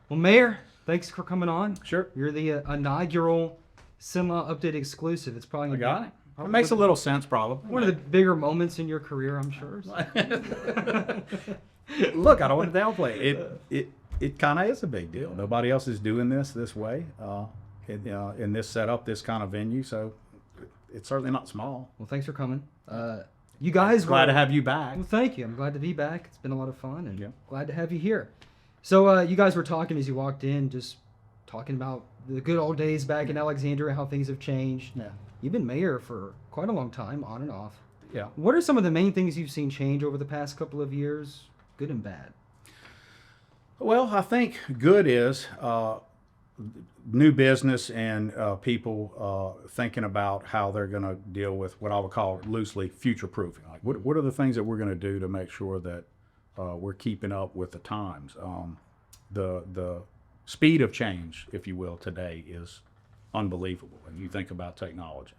Well, Mayor, thanks for coming on. Sure. You're the inaugural Cenla Update Exclusive. It's probably I got it. It probably makes a little sense, probably. one of the bigger moments in your career, I'm sure. Look, I don't want to downplay it. It kind of is a big deal. Nobody else is doing this way in this setup, this kind of venue. So it's certainly not small. Well, thanks for coming. You guys Glad to have you back. Well, thank you. I'm glad to be back. It's been a lot of fun, and Yeah. glad to have you here. So you guys were talking as you walked in, just talking about the good old days back in Alexandria, how things have changed. Yeah. You've been mayor for quite a long time, on and off. Yeah. What are some of the main things you've seen change over the past couple of years, good and bad? Well, I think good is new business and people thinking about how they're going to deal with what I would call loosely future proofing. Like, what are the things that we're going to do to make sure that we're keeping up with the times? The speed of change, if you will, today is unbelievable. And you think about technology,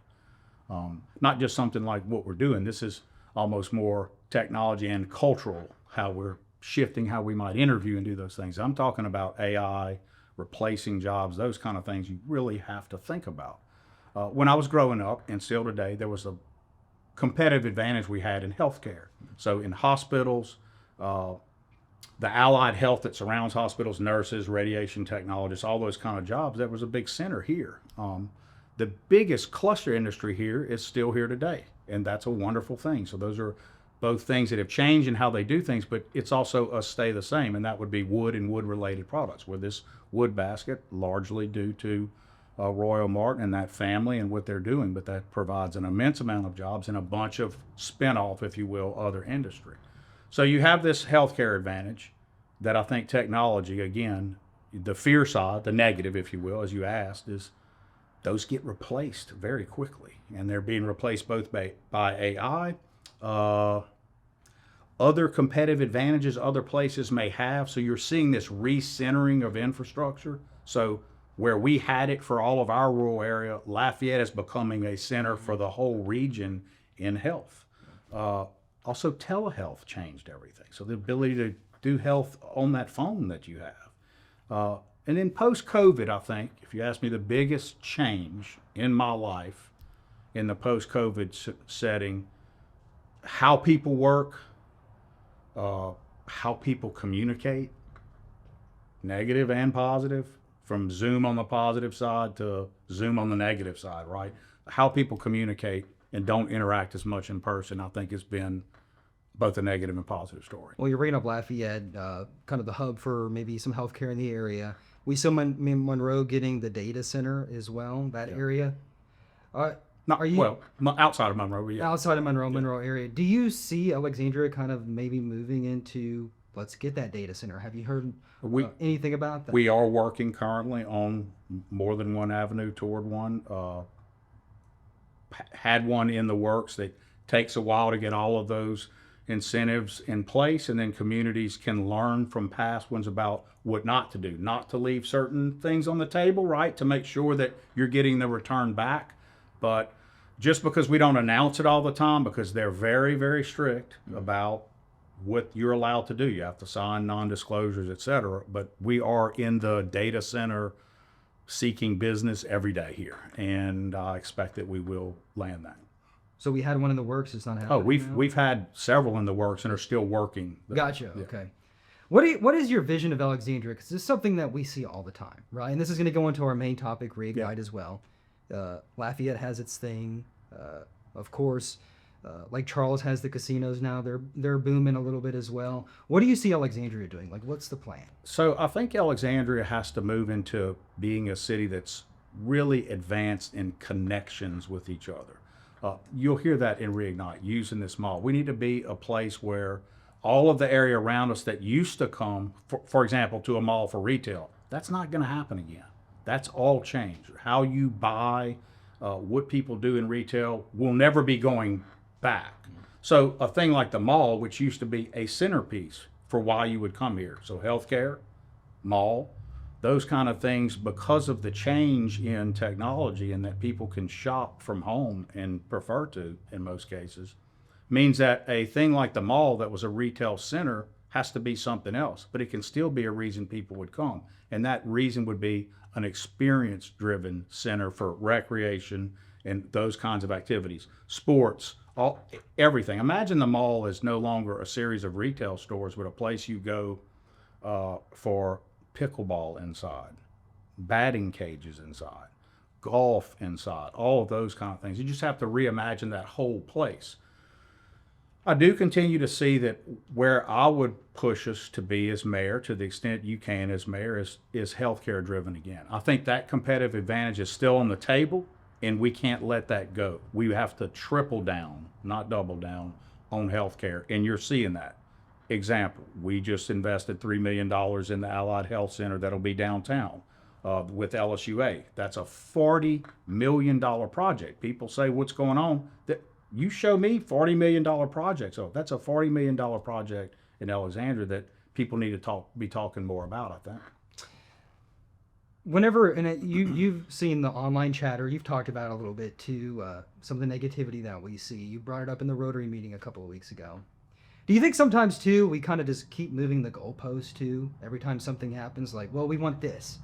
not just something like what we're doing. This is almost more technology and cultural, how we're shifting how we might interview and do those things. I'm talking about AI replacing jobs, those kind of things you really have to think about. When I was growing up, and still today, there was a competitive advantage we had in healthcare. So in hospitals, the allied health that surrounds hospitals, nurses, radiation technologists, all those kind of jobs, that was a big center here. The biggest cluster industry here is still here today, and that's a wonderful thing. So those are both things that have changed in how they do things, but it's also a stay the same, and that would be wood and wood-related products, with this wood basket largely due to Royal Martin and that family and what they're doing, but that provides an immense amount of jobs and a bunch of spin-off, if you will, other industry. So you have this healthcare advantage that I think technology, again, the fear side, the negative, if you will, as you asked, is those get replaced very quickly, and they're being replaced both by AI, other competitive advantages other places may have. So you're seeing this recentering of infrastructure. So where we had it for all of our rural area, Lafayette is becoming a center for the whole region in health. Also, telehealth changed everything. So the ability to do health on that phone that you have. And then post-COVID, I think, if you ask me, the biggest change in my life in the post-COVID setting, how people work, how people communicate, negative and positive, from Zoom on the positive side to Zoom on the negative side, right? How people communicate and don't interact as much in person, I think, has been both a negative and positive story. Well, you're bringing up Lafayette, kind of the hub for maybe some healthcare in the area. We saw Monroe getting the data center as well, that area. Not, outside of Monroe, yeah. Outside of Monroe area. Do you see Alexandria kind of maybe moving into, let's get that data center? Have you heard anything about that? We are working currently on more than one avenue toward one. Had one in the works that takes a while to get all of those incentives in place, and then communities can learn from past ones about what not to do, not to leave certain things on the table, right, to make sure that you're getting the return back. But just because we don't announce it all the time, because they're very, very strict about what you're allowed to do. You have to sign non-disclosures, et cetera. But we are in the data center seeking business every day here, and I expect that we will land that. So we had one in the works. It's not happening. Oh, we've had several in the works and are still working. Gotcha. Yeah. Okay. What is your vision of Alexandria? Because this is something that we see all the time, right? And this is going to go into our main topic, Reignite, as well. Lafayette has its thing, of course. Like Charles has the casinos now; they're booming a little bit as well. What do you see Alexandria doing? Like, what's the plan? So I think Alexandria has to move into being a city that's really advanced in connections with each other. You'll hear that in Reignite, using this mall. We need to be a place where all of the area around us that used to come, for example, to a mall for retail, that's not going to happen again. That's all changed. How you buy, what people do in retail will never be going back. So a thing like the mall, which used to be a centerpiece for why you would come here. So healthcare, mall, those kind of things, because of the change in technology and that people can shop from home and prefer to in most cases, means that a thing like the mall that was a retail center has to be something else, but it can still be a reason people would come. And that reason would be an experience-driven center for recreation and those kinds of activities, sports, everything. Imagine the mall is no longer a series of retail stores, but a place you go for pickleball inside, batting cages inside, golf inside, all of those kind of things. You just have to reimagine that whole place. I do continue to see that where I would push us to be as mayor, to the extent you can as mayor, is healthcare driven again. I think that competitive advantage is still on the table, and we can't let that go. We have to triple down, not double down, on healthcare, and you're seeing that. Example, we just invested $3 million in the Allied Health Center that'll be downtown with LSUA. That's a $40 million project. People say, what's going on? You show me $40 million projects. Oh, that's a $40 million project in Alexandria that people need to be talking more about, I think. Whenever, you've seen the online chatter, you've talked about it a little bit too, some of the negativity that we see. You brought it up in the Rotary meeting a couple of weeks ago. Do you think sometimes too, we kind of just keep moving the goalpost too? Every time something happens, like, well, we want this,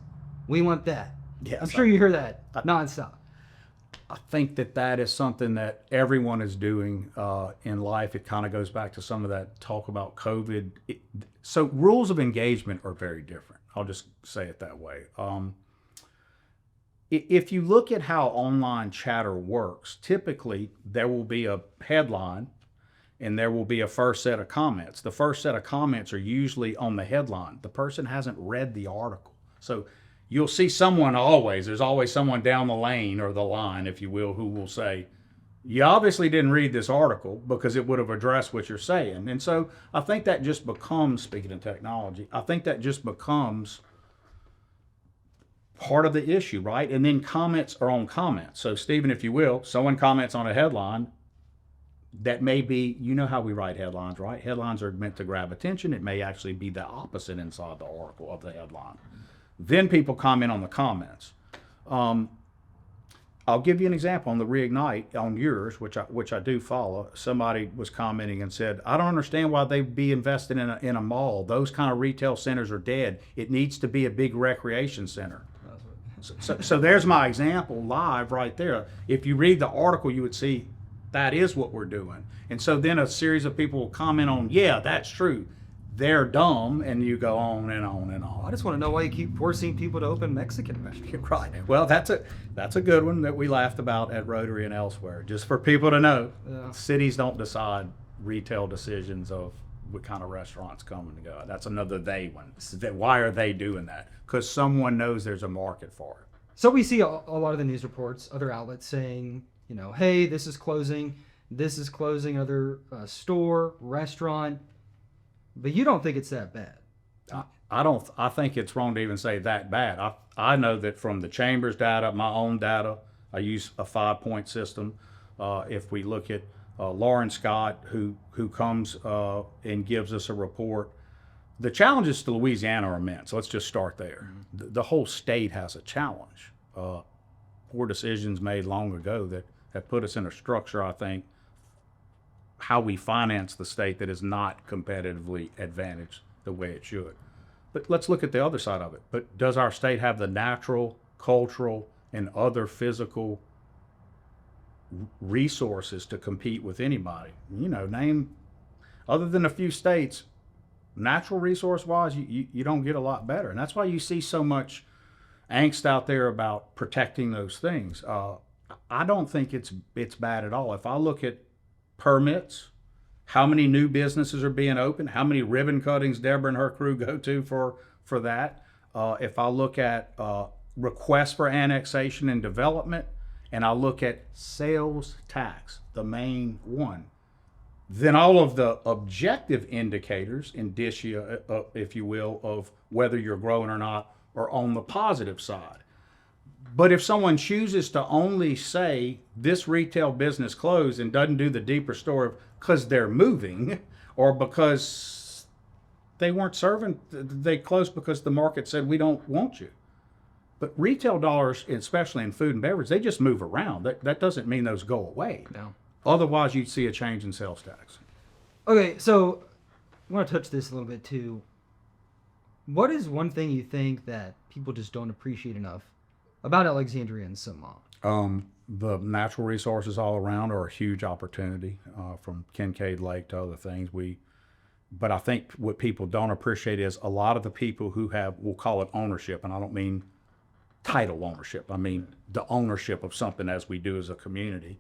we want that. Yes, I'm sure you hear that nonstop. I think that is something that everyone is doing in life. It kind of goes back to some of that talk about COVID. So rules of engagement are very different. I'll just say it that way. If you look at how online chatter works, typically there will be a headline and there will be a first set of comments. The first set of comments are usually on the headline. The person hasn't read the article. So you'll see there's always someone down the lane or the line, if you will, who will say, you obviously didn't read this article because it would have addressed what you're saying. And so I think that just becomes, speaking of technology, I think that just becomes part of the issue, right? And then comments are on comments. So Stephen, if you will, someone comments on a headline that may be, you know how we write headlines, right? Headlines are meant to grab attention. It may actually be the opposite inside the article of the headline. Then people comment on the comments. I'll give you an example on the Reignite on yours, which I do follow. Somebody was commenting and said, I don't understand why they'd be invested in a mall. Those kind of retail centers are dead. It needs to be a big recreation center. So there's my example live right there. If you read the article, you would see that is what we're doing. And so then a series of people will comment on, yeah, that's true. They're dumb, and you go on and on and on. I just want to know why you keep forcing people to open Mexican restaurants. Right. Well, that's a good one that we laughed about at Rotary and elsewhere. Just for people to know, cities don't decide retail decisions of what kind of restaurants come and go. That's another they one. Why are they doing that? Because someone knows there's a market for it. So we see a lot of the news reports, other outlets saying, hey, this is closing, other store, restaurant. But you don't think it's that bad? I think it's wrong to even say that bad. I know that from the chamber's data, my own data, I use a 5-point system. If we look at Lauren Scott, who comes and gives us a report, the challenges to Louisiana are immense. Let's just start there. Mm-hmm. The whole state has a challenge. Poor decisions made long ago that have put us in a structure, I think, how we finance the state that is not competitively advantaged the way it should. But let's look at the other side of it. But does our state have the natural, cultural, and other physical resources to compete with anybody? Name, other than a few states, natural resource-wise, you don't get a lot better. And that's why you see so much angst out there about protecting those things. I don't think it's bad at all. If I look at permits, how many new businesses are being opened, how many ribbon cuttings Deborah and her crew go to for that. If I look at requests for annexation and development, and I look at sales tax, the main one, then all of the objective indicators, indicia, if you will, of whether you're growing or not, are on the positive side. But if someone chooses to only say this retail business closed and doesn't do the deeper story because they're moving or because they weren't serving, they closed because the market said we don't want you. But retail dollars, especially in food and beverage, they just move around. That doesn't mean those go away. No. Otherwise, you'd see a change in sales tax. Okay, so I want to touch this a little bit too. What is one thing you think that people just don't appreciate enough about Alexandria and Cenla? The natural resources all around are a huge opportunity, from Kincaid Lake to other things. But I think what people don't appreciate is a lot of the people who have, we'll call it ownership, and I don't mean title ownership. I mean the ownership of something as we do as a community.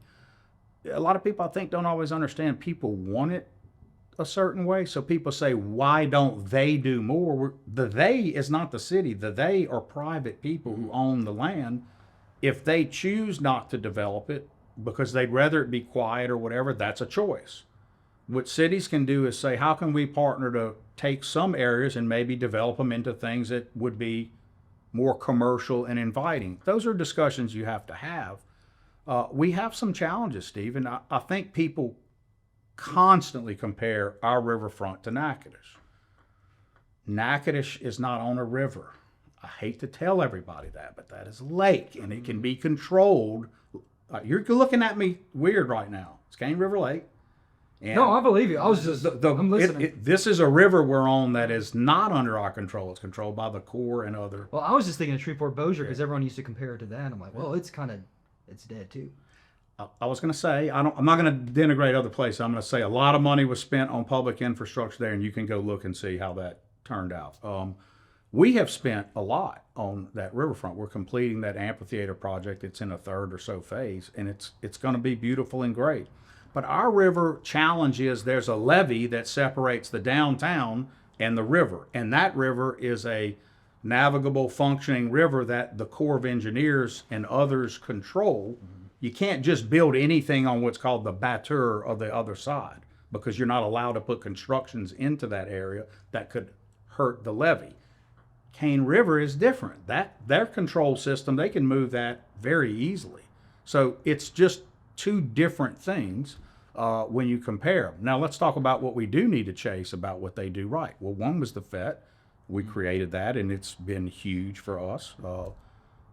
A lot of people, I think, don't always understand people want it a certain way. So people say, why don't they do more? The they is not the city. The they are private people who own the land. If they choose not to develop it because they'd rather it be quiet or whatever, that's a choice. What cities can do is say, how can we partner to take some areas and maybe develop them into things that would be more commercial and inviting? Those are discussions you have to have. We have some challenges, Steve, and I think people constantly compare our riverfront to Natchitoches. Natchitoches is not on a river. I hate to tell everybody that, but that is a lake, and it can be controlled. You're looking at me weird right now. It's Cane River Lake. And No, I believe you. I was just, I'm listening. This is a river we're on that is not under our control. It's controlled by the Corps and other. Well, I was just thinking of Shreveport Bossier because everyone used to compare it to that. I'm like, well, it's dead too. I was going to say, I'm not going to denigrate other places. I'm going to say a lot of money was spent on public infrastructure there, and you can go look and see how that turned out. We have spent a lot on that riverfront. We're completing that amphitheater project. It's in a third or so phase, and it's going to be beautiful and great. But our river challenge is there's a levee that separates the downtown and the river, and that river is a navigable, functioning river that the Corps of Engineers and others control. You can't just build anything on what's called the batteur of the other side because you're not allowed to put constructions into that area that could hurt the levee. Cane River is different. Their control system, they can move that very easily. So it's just two different things when you compare them. Now let's talk about what we do need to chase about what they do right. Well, one was the FET. We created that, and it's been huge for us.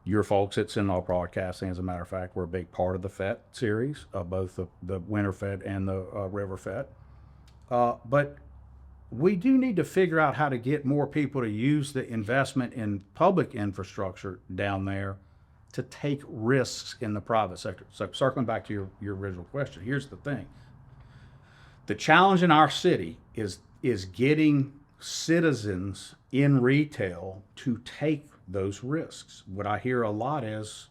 Your folks at Cenla Broadcasting, as a matter of fact, were a big part of the FET series, both the Winter FET and the River FET. But we do need to figure out how to get more people to use the investment in public infrastructure down there to take risks in the private sector. So circling back to your original question, here's the thing. The challenge in our city is getting citizens in retail to take those risks. What I hear a lot is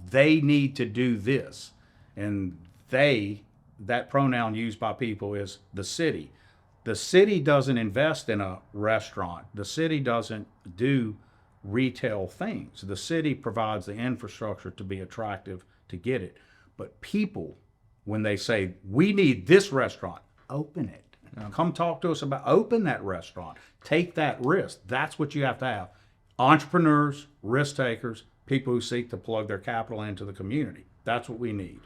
they need to do this, and that pronoun used by people is the city. The city doesn't invest in a restaurant. The city doesn't do retail things. The city provides the infrastructure to be attractive to get it. But people, when they say, we need this restaurant, open it. Come talk to us about, open that restaurant. Take that risk. That's what you have to have. Entrepreneurs, risk takers, people who seek to plug their capital into the community. That's what we need.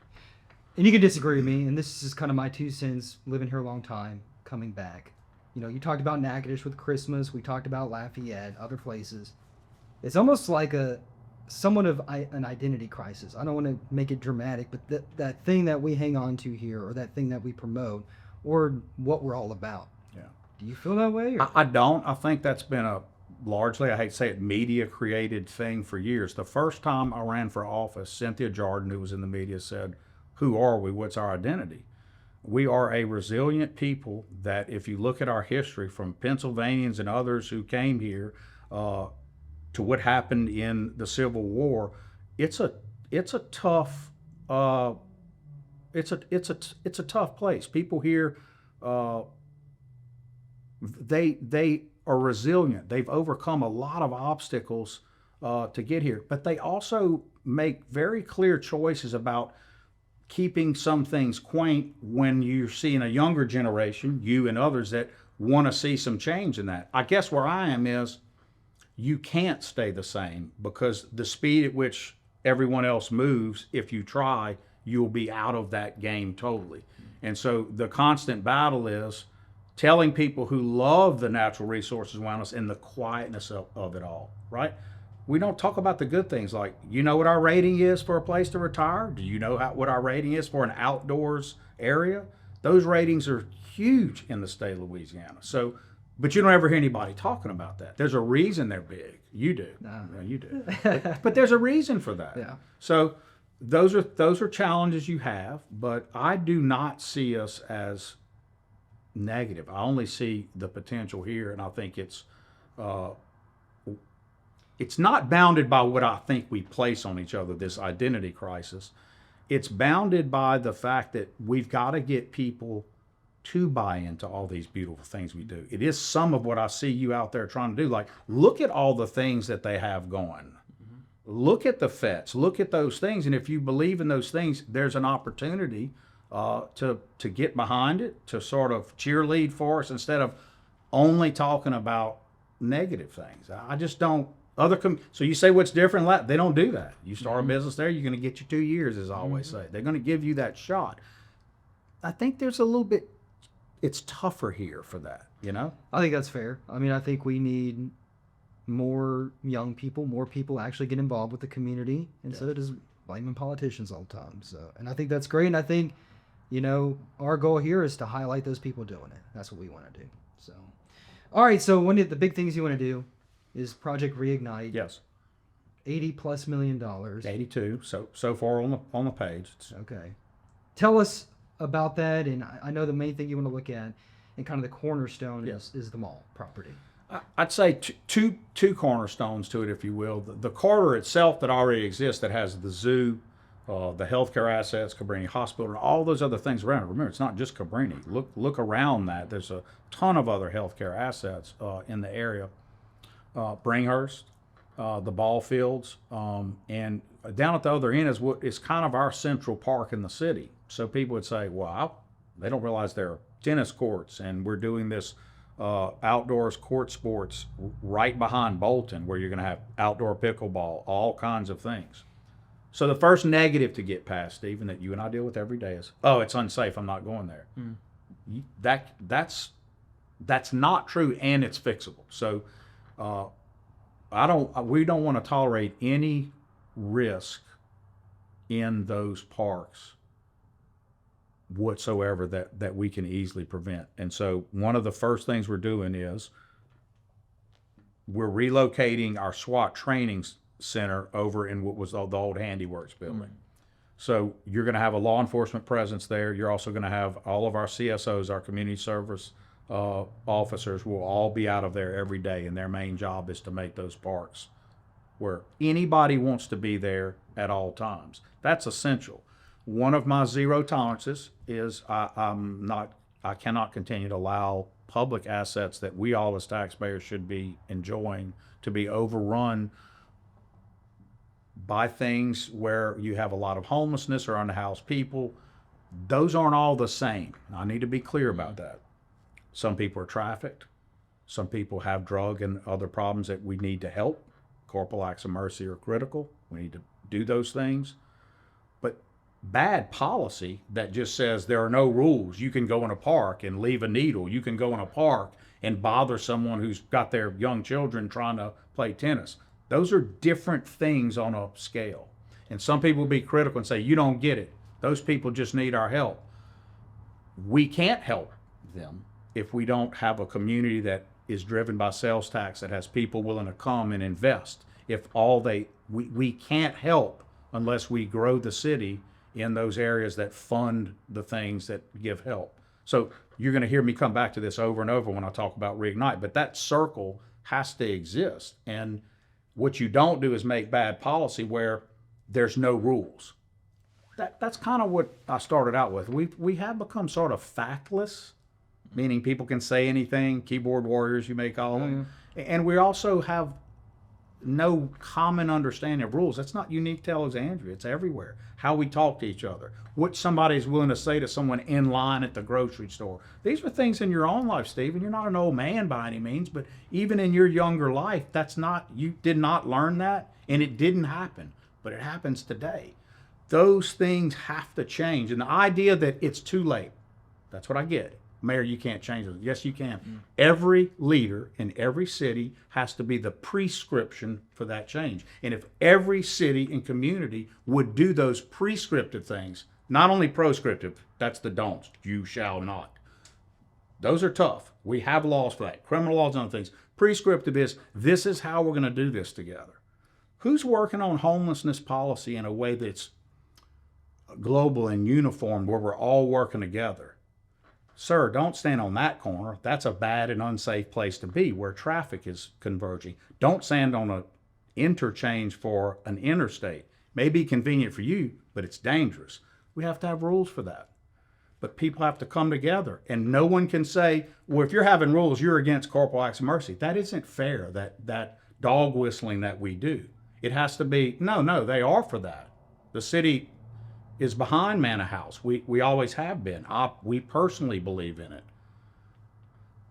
And you can disagree with me, and this is kind of my 2 cents, living here a long time, coming back. You know, you talked about Natchitoches with Christmas. We talked about Lafayette, other places. It's almost like somewhat of an identity crisis. I don't want to make it dramatic, but that thing that we hang on to here, or that thing that we promote, or what we're all about. Yeah. Do you feel that way? Or? I don't. I think that's been a largely, I hate to say it, media created thing for years. The first time I ran for office, Cynthia Jordan, who was in the media, said, who are we? What's our identity? We are a resilient people that, if you look at our history, from Pennsylvanians and others who came here to what happened in the Civil War, it's a tough tough place. People here, they are resilient. They've overcome a lot of obstacles to get here, but they also make very clear choices about keeping some things quaint when you're seeing a younger generation, you and others, that want to see some change in that. I guess where I am is you can't stay the same, because the speed at which everyone else moves, if you try, you'll be out of that game totally. And so the constant battle is telling people who love the natural resources around us and the quietness of it all, right? We don't talk about the good things, like, you know what our rating is for a place to retire? Do you know what our rating is for an outdoors area? Those ratings are huge in the state of Louisiana. So, but you don't ever hear anybody talking about that. There's a reason they're big. You do. No. Yeah, you do. But there's a reason for that. Yeah. So those are challenges you have, but I do not see us as negative. I only see the potential here, and I think it's not bounded by what I think we place on each other, this identity crisis. It's bounded by the fact that we've got to get people to buy into all these beautiful things we do. It is some of what I see you out there trying to do. Like, look at all the things that they have going. Look at the FETs. Look at those things. And if you believe in those things, there's an opportunity to get behind it, to sort of cheerlead for us instead of only talking about negative things. I just don't. So you say what's different? They don't do that. You start a business there, you're going to get your 2 years, as I always say. They're going to give you that shot. I think there's a little bit. It's tougher here for that, you know? I think that's fair. I mean, I think we need more young people, more people actually get involved with the community instead of just blaming politicians all the time. So, and I think that's great. And I think, our goal here is to highlight those people doing it. That's what we want to do. So, all right. So one of the big things you want to do is Project Reignite. Yes. $80+ million. 82. So far on the page. Okay. Tell us about that, and I know the main thing you want to look at, and kind of the cornerstone is the mall property. I'd say two cornerstones to it, if you will. The corridor itself that already exists, that has the zoo, the healthcare assets, Cabrini Hospital, and all those other things around it. Remember, it's not just Cabrini. Look around that. There's a ton of other healthcare assets in the area. Bringhurst, the ball fields, and down at the other end is kind of our central park in the city. So people would say, well, they don't realize there are tennis courts, and we're doing this outdoors court sports right behind Bolton, where you're going to have outdoor pickleball, all kinds of things. So the first negative to get past, Stephen, that you and I deal with every day is, it's unsafe, I'm not going there. That's not true, and it's fixable. So we don't want to tolerate any risk in those parks whatsoever that we can easily prevent. And so one of the first things we're doing is we're relocating our SWAT training center over in what was the old Handiworks building. So you're going to have a law enforcement presence there. You're also going to have all of our CSOs, our community service officers, will all be out of there every day, and their main job is to make those parks where anybody wants to be there at all times. That's essential. One of my zero tolerances is I cannot continue to allow public assets that we all as taxpayers should be enjoying to be overrun by things where you have a lot of homelessness or unhoused people. Those aren't all the same. I need to be clear about that. Some people are trafficked. Some people have drug and other problems that we need to help. Corporal acts of mercy are critical. We need to do those things. But bad policy that just says there are no rules. You can go in a park and leave a needle. You can go in a park and bother someone who's got their young children trying to play tennis. Those are different things on a scale. And some people will be critical and say, you don't get it. Those people just need our help. We can't help them if we don't have a community that is driven by sales tax, that has people willing to come and invest. If we can't help unless we grow the city in those areas that fund the things that give help. So you're going to hear me come back to this over and over when I talk about Reignite, but that circle has to exist. And what you don't do is make bad policy where there's no rules. That's kind of what I started out with. We have become sort of factless, meaning people can say anything, keyboard warriors you may call them. And we also have no common understanding of rules. That's not unique to Alexandria. It's everywhere. How we talk to each other, what somebody's willing to say to someone in line at the grocery store. These are things in your own life, Stephen. You're not an old man by any means, but even in your younger life, you did not learn that, and it didn't happen, but it happens today. Those things have to change. And the idea that it's too late, that's what I get. Mayor, you can't change it. Yes, you can. Every leader in every city has to be the prescription for that change. And if every city and community would do those prescriptive things, Not only proscriptive, that's the don'ts. You shall not. Those are tough. We have laws for that. Criminal laws and other things. Prescriptive is, this is how we're going to do this together. Who's working on homelessness policy in a way that's global and uniform where we're all working together? Sir, don't stand on that corner. That's a bad and unsafe place to be where traffic is converging. Don't stand on an interchange for an interstate. May be convenient for you, but it's dangerous. We have to have rules for that. But people have to come together, and no one can say, well, if you're having rules, you're against corporal acts of mercy. That isn't fair, that dog whistling that we do. It has to be, no, they are for that. The city is behind Manor House. We always have been. We personally believe in it.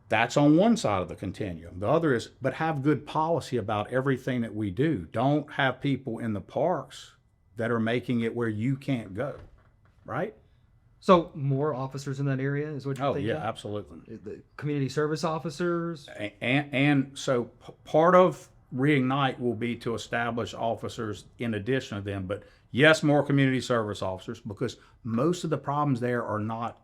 That's on one side of the continuum. The other is, but have good policy about everything that we do. Don't have people in the parks that are making it where you can't go, right? So more officers in that area is what you're thinking? Oh, yeah, absolutely. The community service officers? And so part of Reignite will be to establish officers in addition to them. But yes, more community service officers, because most of the problems there are not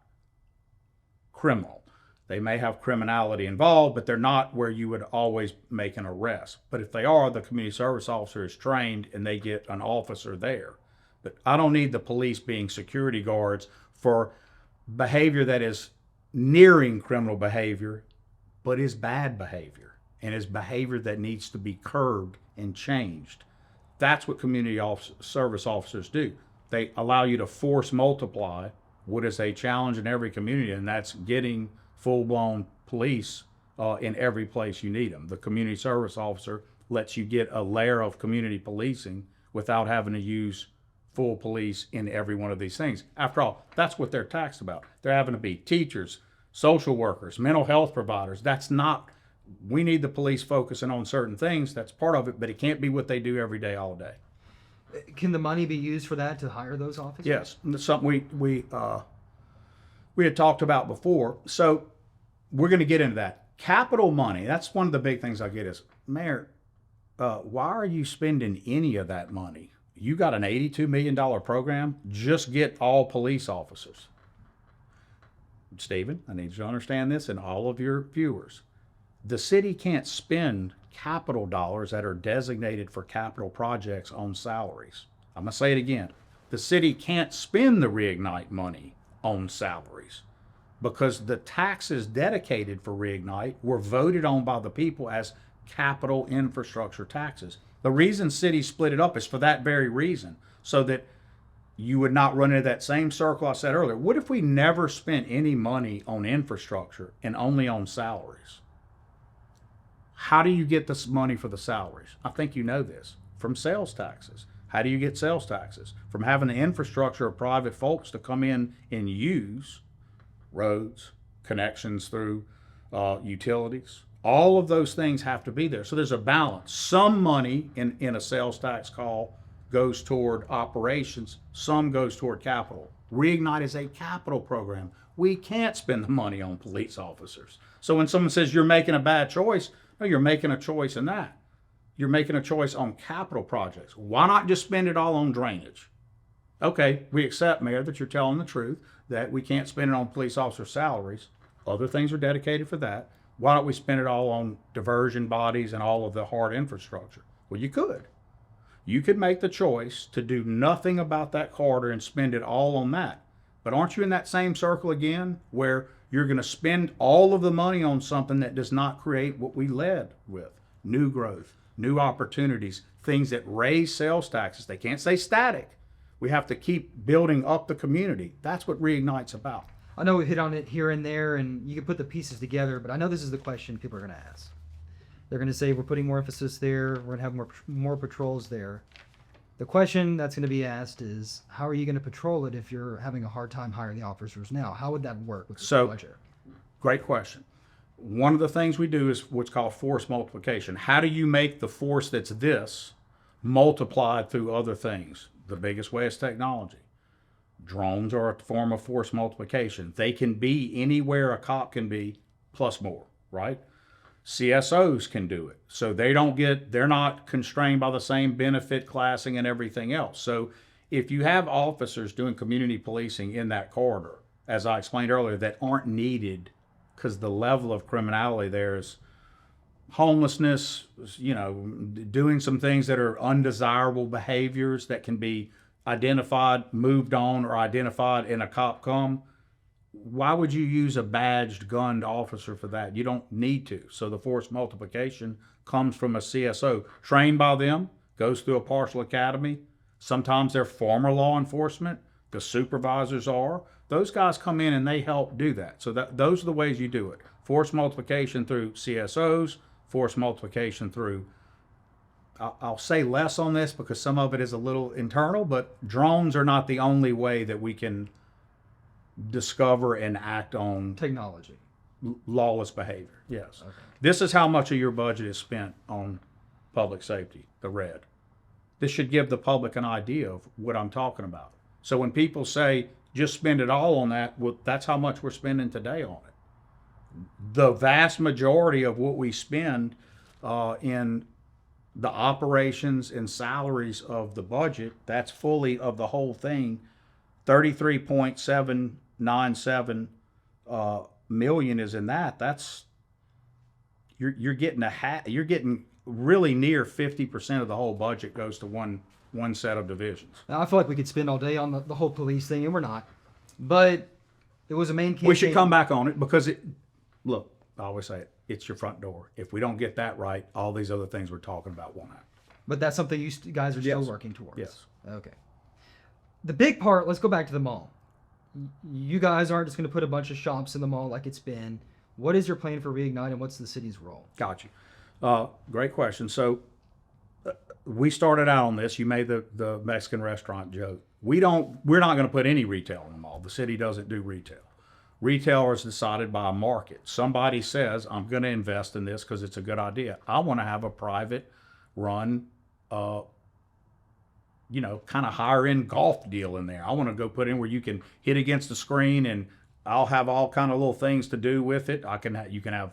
criminal. They may have criminality involved, but they're not where you would always make an arrest. But if they are, the community service officer is trained and they get an officer there. But I don't need the police being security guards for behavior that is nearing criminal behavior, but is bad behavior and is behavior that needs to be curbed and changed. That's what community service officers do. They allow you to force multiply what is a challenge in every community, and that's getting full-blown police in every place you need them. The community service officer lets you get a layer of community policing without having to use full police in every one of these things. After all, that's what they're taxed about. They're having to be teachers, social workers, mental health providers. That's not, we need the police focusing on certain things. That's part of it, but it can't be what they do every day, all day. Can the money be used for that to hire those officers? Yes, that's something we had talked about before. So we're going to get into that. Capital money, that's one of the big things I get is, Mayor, why are you spending any of that money? You got an $82 million program, just get all police officers. Steven, I need you to understand this, and all of your viewers. The city can't spend capital dollars that are designated for capital projects on salaries. I'm going to say it again. The city can't spend the Reignite money on salaries because the taxes dedicated for Reignite were voted on by the people as capital infrastructure taxes. The reason cities split it up is for that very reason, so that you would not run into that same circle I said earlier. What if we never spent any money on infrastructure and only on salaries? How do you get this money for the salaries? I think you know this. From sales taxes. How do you get sales taxes? From having the infrastructure of private folks to come in and use roads, connections through utilities. All of those things have to be there. So there's a balance. Some money in a sales tax call goes toward operations. Some goes toward capital. Reignite is a capital program. We can't spend the money on police officers. So when someone says you're making a bad choice, no, you're making a choice in that. You're making a choice on capital projects. Why not just spend it all on drainage? Okay, we accept, Mayor, that you're telling the truth, that we can't spend it on police officer salaries. Other things are dedicated for that. Why don't we spend it all on diversion bodies and all of the hard infrastructure? Well, you could. You could make the choice to do nothing about that corridor and spend it all on that. But aren't you in that same circle again, where you're going to spend all of the money on something that does not create what we led with? New growth, new opportunities, things that raise sales taxes. They can't stay static. We have to keep building up the community. That's what Reignite's about. I know we hit on it here and there, and you can put the pieces together, but I know this is the question people are going to ask. They're going to say, we're putting more emphasis there, we're going to have more patrols there. The question that's going to be asked is, how are you going to patrol it if you're having a hard time hiring the officers now? How would that work with the budget? Great question. One of the things we do is what's called force multiplication. How do you make the force that's this multiplied through other things? The biggest way is technology. Drones are a form of force multiplication. They can be anywhere a cop can be, plus more, right? CSOs can do it. So they're not constrained by the same benefit classing and everything else. So if you have officers doing community policing in that corridor, as I explained earlier, that aren't needed because the level of criminality there is homelessness, doing some things that are undesirable behaviors that can be identified, moved on, or identified in a cop come. Why would you use a badged, gunned officer for that? You don't need to. So the force multiplication comes from a CSO trained by them, goes through a partial academy. Sometimes they're former law enforcement. The supervisors are. Those guys come in and they help do that. So those are the ways you do it. Force multiplication through CSOs, force multiplication through, I'll say less on this because some of it is a little internal, but drones are not the only way that we can discover and act on Technology. lawless behavior. Yes. Okay. This is how much of your budget is spent on public safety, the red. This should give the public an idea of what I'm talking about. So when people say, just spend it all on that, well, that's how much we're spending today on it. The vast majority of what we spend in the operations and salaries of the budget, that's fully of the whole thing, 33.797 million is in that. That's you're getting you're getting really near 50% of the whole budget goes to one set of divisions. Now, I feel like we could spend all day on the whole police thing, and we're not. But it was a main campaign. We should come back on it because look, I always say it, it's your front door. If we don't get that right, all these other things we're talking about won't happen. But that's something you guys are still working towards. Yes. Okay. The big part, let's go back to the mall. You guys aren't just going to put a bunch of shops in the mall like it's been. What is your plan for Reignite, and what's the city's role? Got you. Great question. So we started out on this. You made the Mexican restaurant joke. We're not going to put any retail in the mall. The city doesn't do retail. Retail is decided by a market. Somebody says, I'm going to invest in this because it's a good idea. I want to have a private run, kind of higher end golf deal in there. I want to go put in where you can hit against the screen, and I'll have all kind of little things to do with it. You can have,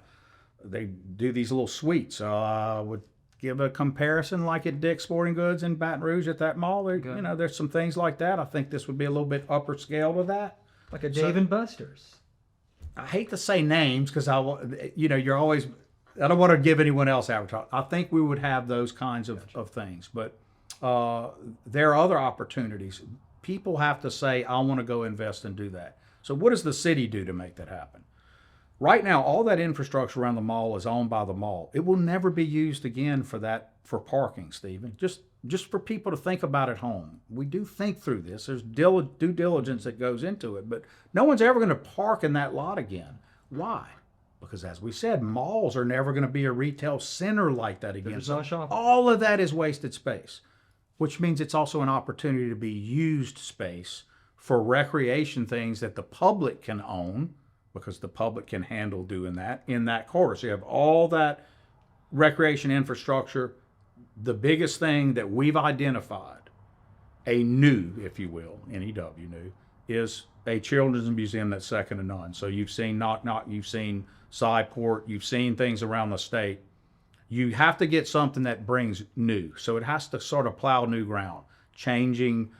they do these little suites. I would give a comparison like at Dick's Sporting Goods in Baton Rouge at that mall. There's some things like that. I think this would be a little bit upper scale to that. Like a Dave and Buster's. I hate to say names because you're always, I don't want to give anyone else advertising. I think we would have those kinds of things, but there are other opportunities. People have to say, I want to go invest and do that. So what does the city do to make that happen? Right now, all that infrastructure around the mall is owned by the mall. It will never be used again for parking, Stephen. Just for people to think about at home. We do think through this. There's due diligence that goes into it, but no one's ever going to park in that lot again. Why? Because as we said, malls are never going to be a retail center like that again. There's not shopping. All of that is wasted space, which means it's also an opportunity to be used space for recreation things that the public can own, because the public can handle doing that in that corridor. So you have all that recreation infrastructure. The biggest thing that we've identified, a new, if you will, NEW new, is a children's museum that's second to none. So you've seen Knock Knock, you've seen Sideport, you've seen things around the state. You have to get something that brings new. So it has to sort of plow new ground, changing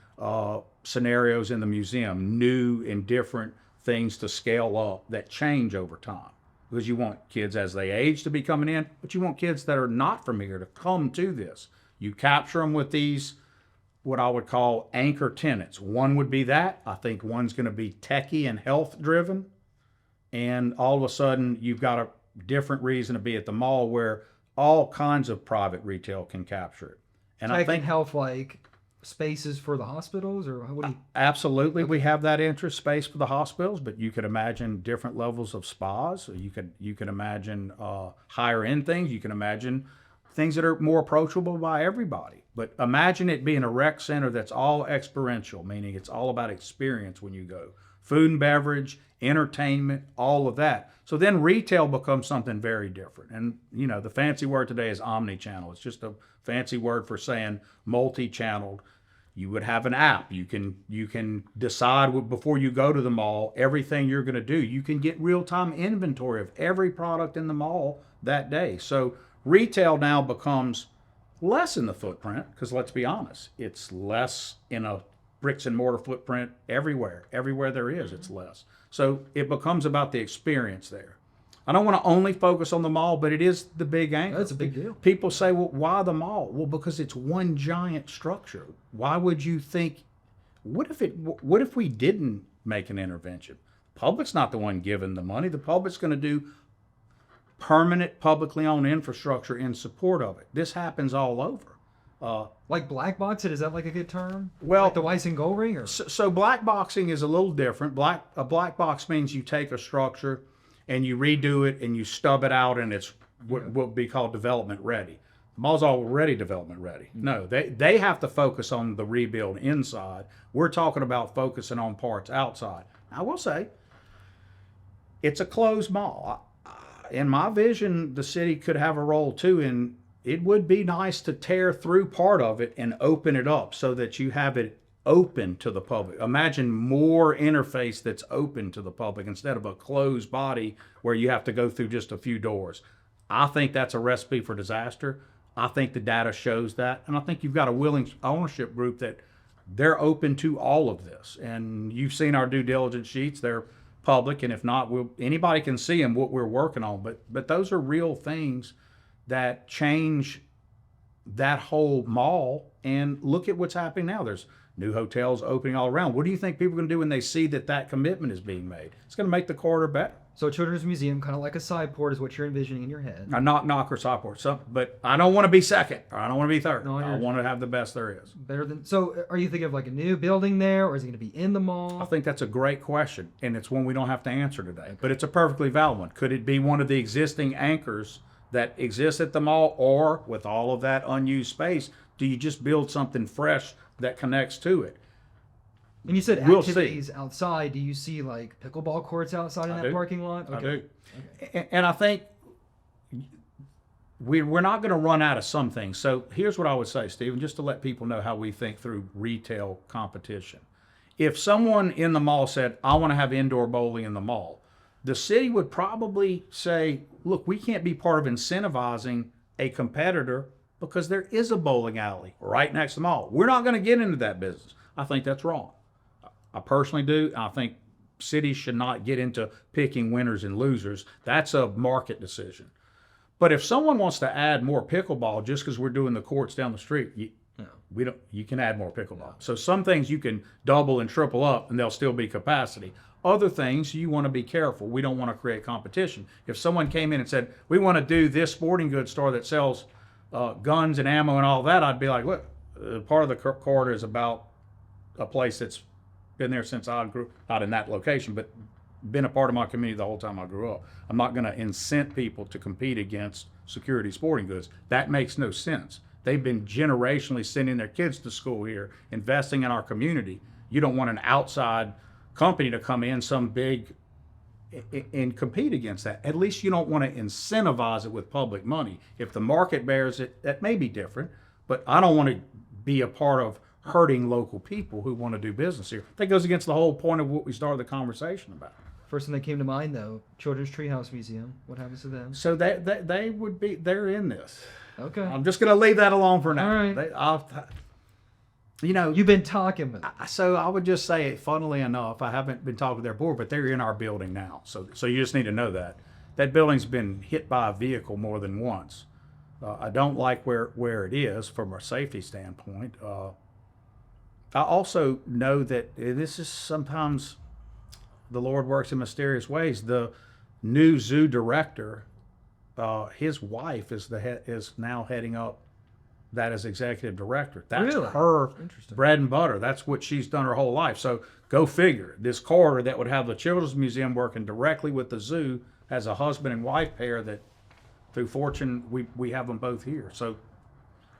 scenarios in the museum, new and different things to scale up that change over time. Because you want kids as they age to be coming in, but you want kids that are not from here to come to this. You capture them with these, what I would call anchor tenants. One would be that. I think one's going to be techie and health driven. And all of a sudden, you've got a different reason to be at the mall where all kinds of private retail can capture it. And Tech I think and health, like spaces for the hospitals, or what do you? Absolutely, we have that interest space for the hospitals, but you could imagine different levels of spas. You could imagine higher end things. You can imagine things that are more approachable by everybody. But imagine it being a rec center that's all experiential, meaning it's all about experience when you go. Food and beverage, entertainment, all of that. So then retail becomes something very different. And the fancy word today is omni-channel. It's just a fancy word for saying multi-channeled. You would have an app. You can decide before you go to the mall everything you're going to do. You can get real-time inventory of every product in the mall that day. So retail now becomes less in the footprint because let's be honest, it's less in a bricks and mortar footprint everywhere. Everywhere there is, it's less. So it becomes about the experience there. I don't want to only focus on the mall, but it is the big anchor. That's a big deal. People say, well, why the mall? Well, because it's one giant structure. Why would you think, what if we didn't make an intervention? Public's not the one giving the money. The public's going to do permanent publicly owned infrastructure in support of it. This happens all over. Like black box it, is that like a good term? Well, like the Weiss and Gold ring, or so black boxing is a little different. A black box means you take a structure and you redo it and you stub it out, and it's what would be called development ready. The mall's already development ready. No, they have to focus on the rebuild inside. We're talking about focusing on parts outside. I will say, it's a closed mall. In my vision, the city could have a role too, and it would be nice to tear through part of it and open it up so that you have it open to the public. Imagine more interface that's open to the public instead of a closed body where you have to go through just a few doors. I think that's a recipe for disaster. I think the data shows that, and I think you've got a willing ownership group that they're open to all of this. And you've seen our due diligence sheets. They're public, and if not, anybody can see them, what we're working on. But those are real things that change that whole mall. And look at what's happening now. There's new hotels opening all around. What do you think people are going to do when they see that commitment is being made? It's going to make the corridor better. so a children's museum, kind of like a side port, is what you're envisioning in your head. A knocker side port, but I don't want to be second, or I don't want to be third. No, I want to have the best there is. Better than so. Are you thinking of like a new building there, or is it going to be in the I mall? think that's a great question, and it's one we don't have to answer today. But it's a perfectly valid one. Could it be one of the existing anchors that exists at the mall, or with all of that unused space, do you just build something fresh that connects to it? And you said We'll see. activities outside. Do you see like pickleball courts outside in that do. parking lot? I do. And I think we're not going to run out of some things. So here's what I would say, Steven, just to let people know how we think through retail competition. If someone in the mall said, I want to have indoor bowling in the mall, the city would probably say, look, we can't be part of incentivizing a competitor because there is a bowling alley right next to the mall. We're not going to get into that business. I think that's wrong. I personally do. I think cities should not get into picking winners and losers. That's a market decision. But if someone wants to add more pickleball just because we're doing the courts down the street, you can add more pickleball. So some things you can double and triple up and there'll still be capacity. Other things you want to be careful. We don't want to create competition. If someone came in and said, we want to do this sporting goods store that sells guns and ammo and all that, I'd be like, look, part of the corridor is about a place that's been there since I grew, not in that location, but been a part of my community the whole time I grew up. I'm not going to incent people to compete against security sporting goods. That makes no sense. They've been generationally sending their kids to school here, investing in our community. You don't want an outside company to come in, some big, and compete against that. At least you don't want to incentivize it with public money. If the market bears it, that may be different, but I don't want to be a part of hurting local people who want to do business here. That goes against the whole point of what we started the conversation about. First thing that came to mind, though, Children's Treehouse Museum. What happens to them? So they would be, they're in this. Okay. I'm just going to leave that alone for now. All right. You've been talking with them. So I would just say, funnily enough, I haven't been talking to their board, but they're in our building now. So you just need to know that. That building's been hit by a vehicle more than once. I don't like where it is from a safety standpoint. I also know that this is sometimes the Lord works in mysterious ways. The new zoo director, his wife is now heading up that as executive director. That's Really? her bread and butter. That's what she's done her whole life. So go figure. This corridor that would have the Children's Museum working directly with the zoo has a husband and wife pair that, through fortune, we have them both here. So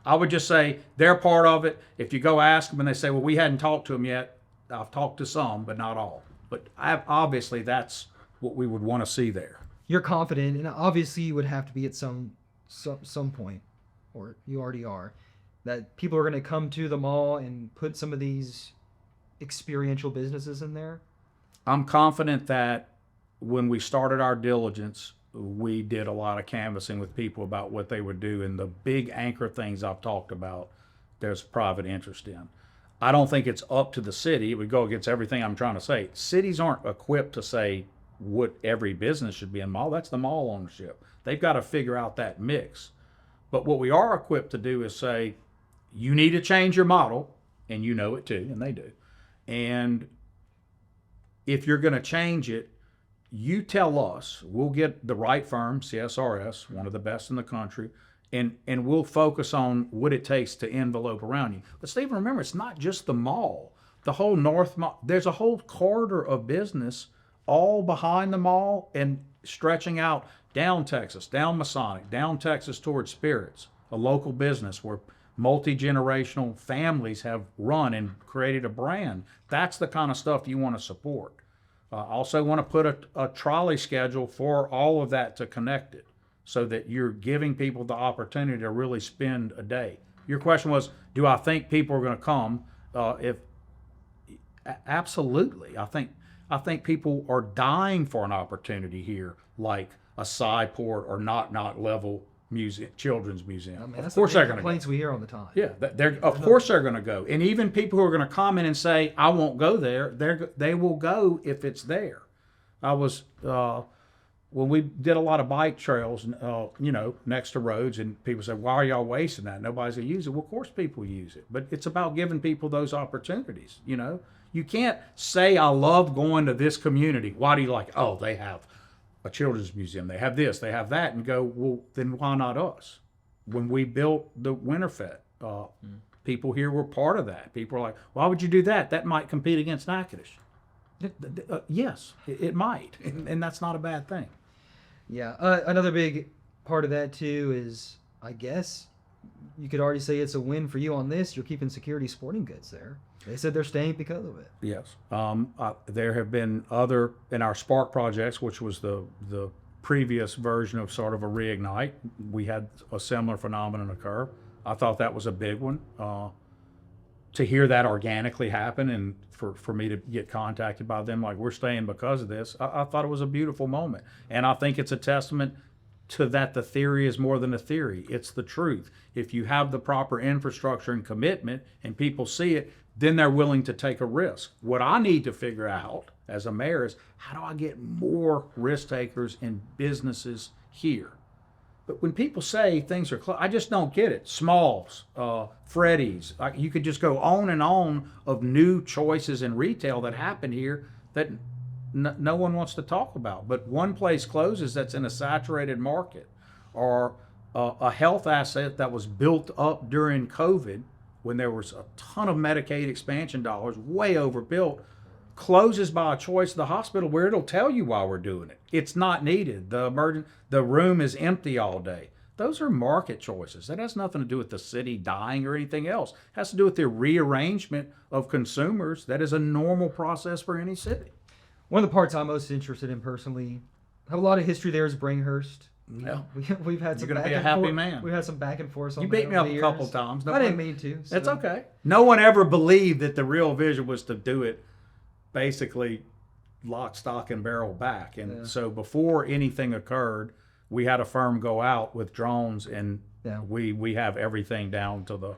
I would just say they're part of it. If you go ask them and they say, well, we hadn't talked to them yet, I've talked to some, but not all. But obviously that's what we would want to see there. You're confident, and obviously you would have to be at some point, or you already are, that people are going to come to the mall and put some of these experiential businesses in there? I'm confident that when we started our diligence, we did a lot of canvassing with people about what they would do, and the big anchor things I've talked about, there's private interest in. I don't think it's up to the city. It would go against everything I'm trying to say. Cities aren't equipped to say what every business should be in mall. That's the mall ownership. They've got to figure out that mix. But what we are equipped to do is say, you need to change your model, and you know it too, and they do. And if you're going to change it, you tell us. We'll get the right firm, CSRS, one of the best in the country, and we'll focus on what it takes to envelope around you. But Stephen, remember, it's not just the mall. The whole North Mall, there's a whole corridor of business all behind the mall and stretching out down Texas, down Masonic, down Texas towards Spirits, a local business where multi-generational families have run and created a brand. That's the kind of stuff you want to support. Also want to put a trolley schedule for all of that to connect it so that you're giving people the opportunity to really spend a day. Your question was, do I think people are going to come? Absolutely. I think people are dying for an opportunity here, like a side port or not level museum, children's museum. I mean, of course they're going to go. Complaints we hear all the time. Yeah, of course they're going to go. And even people who are going to comment and say, I won't go there, they will go if it's there. I was, when we did a lot of bike trails, next to roads, and people said, why are y'all wasting that? Nobody's going to use it. Well, of course people use it. But it's about giving people those opportunities, You can't say, I love going to this community. Why do you like it? Oh, they have a children's museum. They have this, they have that, and go, well, then why not us? When we built the Winterfest, people here were part of that. People are like, why would you do that? That might compete against Natchitoches. Yes, it might, and that's not a bad thing. Yeah, another big part of that too is, I guess, you could already say it's a win for you on this. You're keeping Security Sporting Goods there. They said they're staying because of it. Yes. There have been other, in our Spark projects, which was the previous version of sort of a Reignite, we had a similar phenomenon occur. I thought that was a big one. To hear that organically happen and for me to get contacted by them, like, we're staying because of this, I thought it was a beautiful moment. And I think it's a testament to that the theory is more than a theory. It's the truth. If you have the proper infrastructure and commitment and people see it, then they're willing to take a risk. What I need to figure out as a mayor is, how do I get more risk takers and businesses here? But when people say things are close, I just don't get it. Smalls, Freddy's, you could just go on and on of new choices in retail that happen here that no one wants to talk about. But one place closes that's in a saturated market, or a health asset that was built up during COVID when there was a ton of Medicaid expansion dollars, way overbuilt, closes by a choice of the hospital where it'll tell you why we're doing it. It's not needed. The room is empty all day. Those are market choices. That has nothing to do with the city dying or anything else. It has to do with the rearrangement of consumers. That is a normal process for any city. One of the parts I'm most interested in personally, have a lot of history there is Bringhurst. Yeah. We've had some You're back going to be a and happy forth. man. We've had some back and forth. You beat me up a couple times. I didn't mean to. So. It's okay. No one ever believed that the real vision was to do it basically lock, stock, and barrel back. And so before anything occurred, we had a firm go out with drones, and we have everything down to the...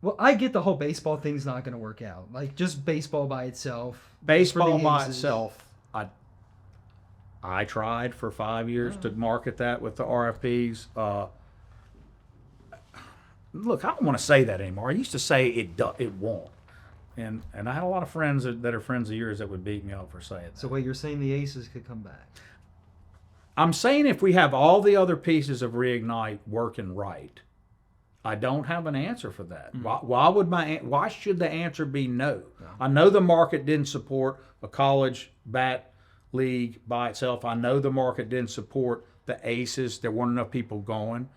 Well, I get the whole baseball thing's not going to work out. Like, just baseball by itself. Baseball by itself, I tried for 5 years to market that with the RFPs. Look, I don't want to say that anymore. I used to say it won't. And I had a lot of friends that are friends of yours that would beat me up for saying that. So wait, you're saying the Aces could come back? I'm saying if we have all the other pieces of Reignite working right, I don't have an answer for that. Mm-hmm. Why should the answer be no? I know the market didn't support a college bat league by itself. I know the market didn't support the Aces. There weren't enough people going.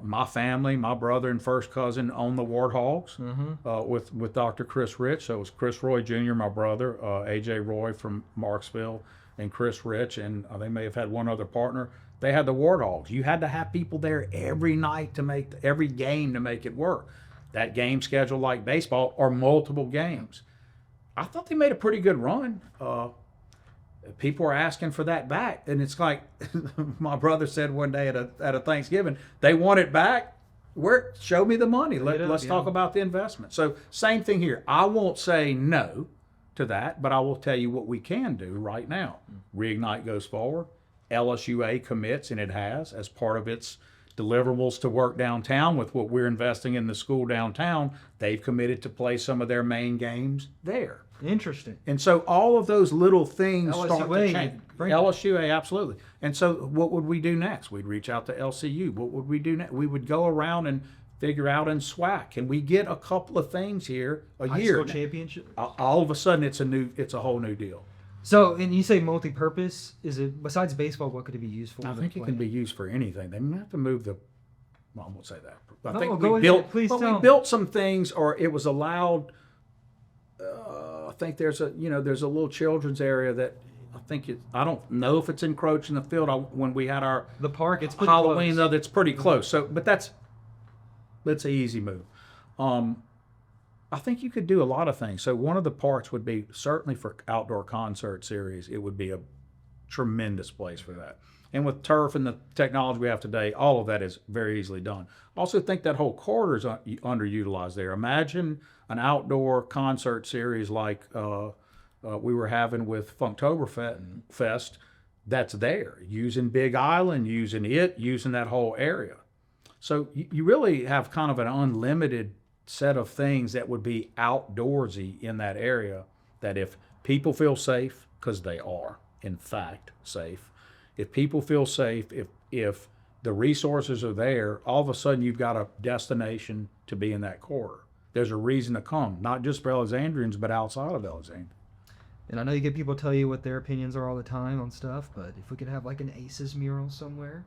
My family, my brother and first cousin owned the Warthogs with Dr. Chris Rich. So it was Chris Roy Jr., my brother, A.J. Roy from Marksville, and Chris Rich, and they may have had one other partner. They had the Warthogs. You had to have people there every night to make every game to make it work. That game schedule, like baseball, or multiple games. I thought they made a pretty good run. People are asking for that back, and it's like my brother said one day at a Thanksgiving, they want it back. show me the money. Let's yeah. talk about the investment. So same thing here. I won't say no to that, but I will tell you what we can do right now. Reignite goes forward. LSUA commits, and it has, as part of its deliverables to work downtown with what we're investing in the school downtown. They've committed to play some of their main games there. Interesting. And so all of those little things start to LSUA, change. right. LSUA, absolutely. And so what would we do next? We'd reach out to LCU. What would we do next? We would go around and figure out in SWAC. Can we get a couple of things here a High year? school championship. All of a sudden, it's a whole new deal. So, and you say multi-purpose. Is it, besides baseball, what could it be used for? I think it can be used for anything. They have to move the. Well, I won't say that. I No, think go we ahead. built. Please well, tell we me. built some things, or it was allowed. I think there's a little children's area that I think I don't know if it's encroaching the field. When we had our The park, it's pretty Halloween, close. though, it's pretty close. So, but that's an easy move. I think you could do a lot of things. So one of the parks would be certainly for outdoor concert series. It would be a tremendous place for that. And with turf and the technology we have today, all of that is very easily done. Also think that whole corridor is underutilized there. Imagine an outdoor concert series like we were having with Funktoberfest that's there, using Big Island, using that whole area. So you really have kind of an unlimited set of things that would be outdoorsy in that area, that if people feel safe, because they are, in fact, safe, if people feel safe, if the resources are there, all of a sudden you've got a destination to be in that corridor. There's a reason to come, not just for Alexandrians, but outside of Alexandria. And I know you get people tell you what their opinions are all the time on stuff, but if we could have like an Aces mural somewhere.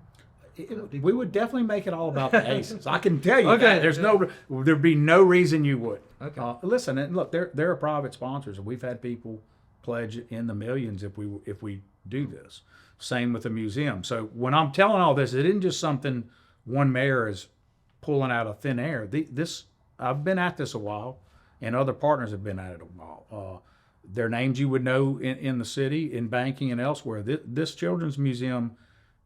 We would definitely make it all about the Aces. I can tell you Okay. that. There'd be no reason you would. Okay. Listen, and look, they're private sponsors, and we've had people pledge in the millions if we do this. Same with the museum. So when I'm telling all this, it isn't just something one mayor is pulling out of thin air. I've been at this a while, and other partners have been at it a while. They're names you would know in the city, in banking, and elsewhere. This children's museum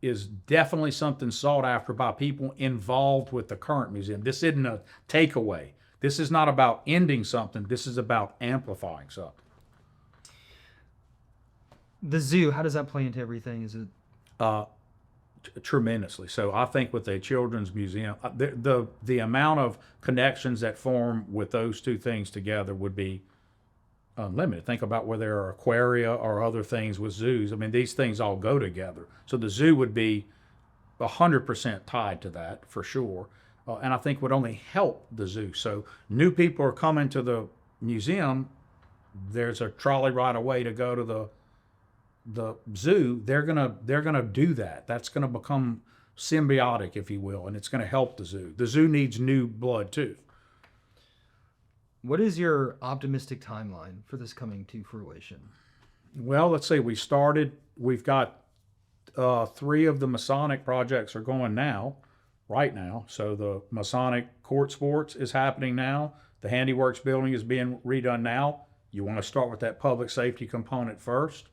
is definitely something sought after by people involved with the current museum. This isn't a takeaway. This is not about ending something. This is about amplifying something. The zoo, how does that play into everything? Is it Tremendously. So I think with a children's museum, the amount of connections that form with those two things together would be unlimited. Think about where there are aquaria or other things with zoos. I mean, these things all go together. So the zoo would be 100% tied to that for sure, and I think would only help the zoo. So new people are coming to the museum. There's a trolley ride away to go to the zoo. They're gonna do that. That's gonna become symbiotic, if you will, and it's gonna help the zoo. The zoo needs new blood too. What is your optimistic timeline for this coming to fruition? Well, let's see. We've got 3 of the Masonic projects are going right now. So the Masonic Court Sports is happening now. The Handiworks building is being redone now. You want to start with that public safety component first.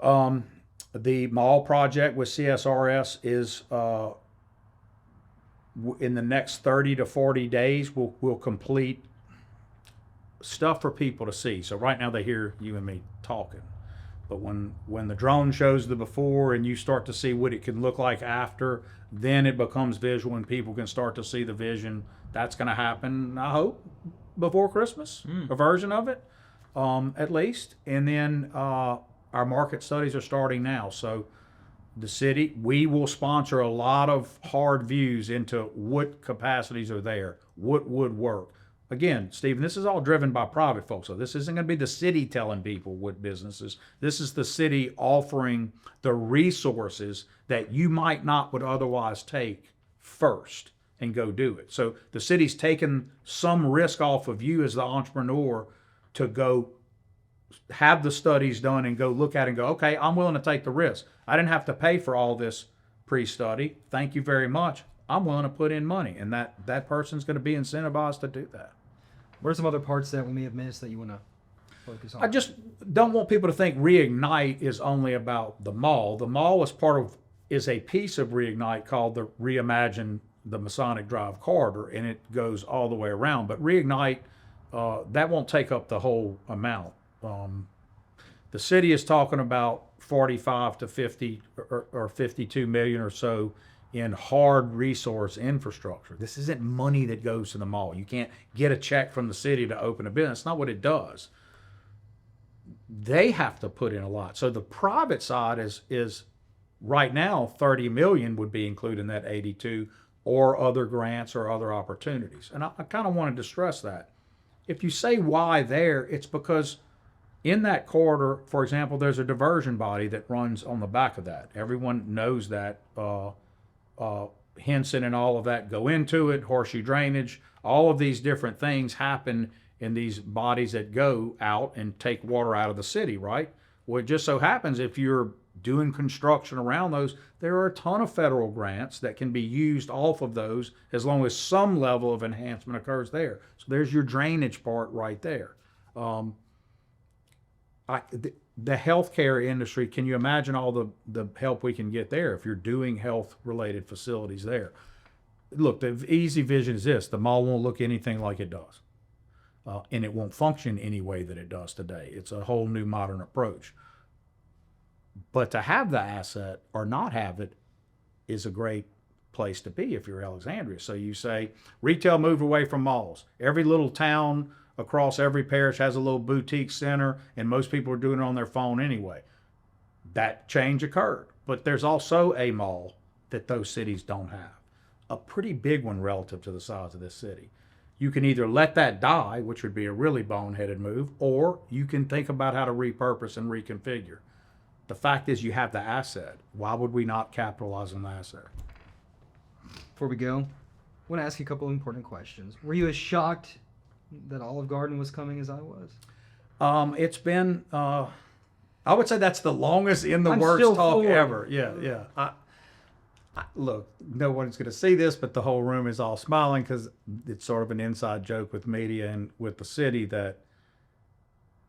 The mall project with CSRS is in the next 30 to 40 days. We'll complete stuff for people to see. So right now they hear you and me talking, but when the drone shows the before and you start to see what it can look like after, then it becomes visual and people can start to see the vision. That's going to happen, I hope, before Christmas, a version of it, at least. And then our market studies are starting now. So the city, we will sponsor a lot of hard views into what capacities are there, what would work. Again, Stephen, this is all driven by private folks. So this isn't going to be the city telling people what businesses. This is the city offering the resources that you might not would otherwise take first and go do it. So the city's taken some risk off of you as the entrepreneur to go have the studies done and go look at it and go, okay, I'm willing to take the risk. I didn't have to pay for all this pre-study. Thank you very much. I'm willing to put in money, and that person's going to be incentivized to do that. What are some other parts that we may have missed that you want to focus on? I just don't want people to think Reignite is only about the mall. The mall is a piece of Reignite called the Reimagine the Masonic Drive corridor, and it goes all the way around. But Reignite, that won't take up the whole amount. The city is talking about 45 to 50 or 52 million or so in hard resource infrastructure. This isn't money that goes to the mall. You can't get a check from the city to open a business. That's not what it does. They have to put in a lot. So the private side is right now 30 million would be included in that 82, or other grants or other opportunities. And I kind of wanted to stress that. If you say why there, it's because in that corridor, for example, there's a diversion body that runs on the back of that. Everyone knows that. Henson and all of that go into it, horseshoe drainage, all of these different things happen in these bodies that go out and take water out of the city, right? Well, it just so happens if you're doing construction around those, there are a ton of federal grants that can be used off of those as long as some level of enhancement occurs there. So there's your drainage part right there. The healthcare industry, can you imagine all the help we can get there if you're doing health-related facilities there? Look, the easy vision is this: the mall won't look anything like it does. And it won't function any way that it does today. It's a whole new modern approach. But to have the asset or not have it is a great place to be if you're Alexandria. So you say, retail moved away from malls. Every little town across every parish has a little boutique center, and most people are doing it on their phone anyway. That change occurred. But there's also a mall that those cities don't have. A pretty big one relative to the size of this city. You can either let that die, which would be a really boneheaded move, or you can think about how to repurpose and reconfigure. The fact is you have the asset. Why would we not capitalize on the asset? Before we go, I want to ask you a couple of important questions. Were you as shocked that Olive Garden was coming as I was? It's been, I would say that's the longest in the I'm works still talk floored. ever. Yeah. Look, no one's going to see this, but the whole room is all smiling because it's sort of an inside joke with media and with the city that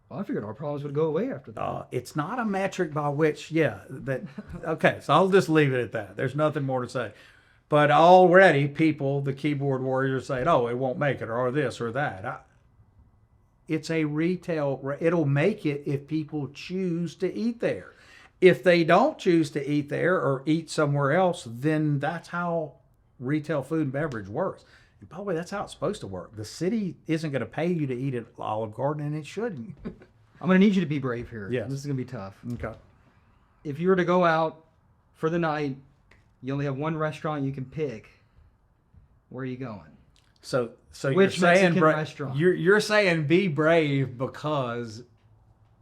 Well, I figured our problems would go away after that. it's not a metric by which, okay, so I'll just leave it at that. There's nothing more to say. But already people, the keyboard warriors, saying, oh, it won't make it, or this or that. It's a retail, it'll make it if people choose to eat there. If they don't choose to eat there or eat somewhere else, then that's how retail food and beverage works. And by the way, that's how it's supposed to work. The city isn't going to pay you to eat at Olive Garden, and it shouldn't. I'm going to need you to be brave here. Yes. This is going to be tough. Okay. If you were to go out for the night, you only have one restaurant you can pick. Where are you going? So Which you're saying Mexican restaurant? You're saying be brave because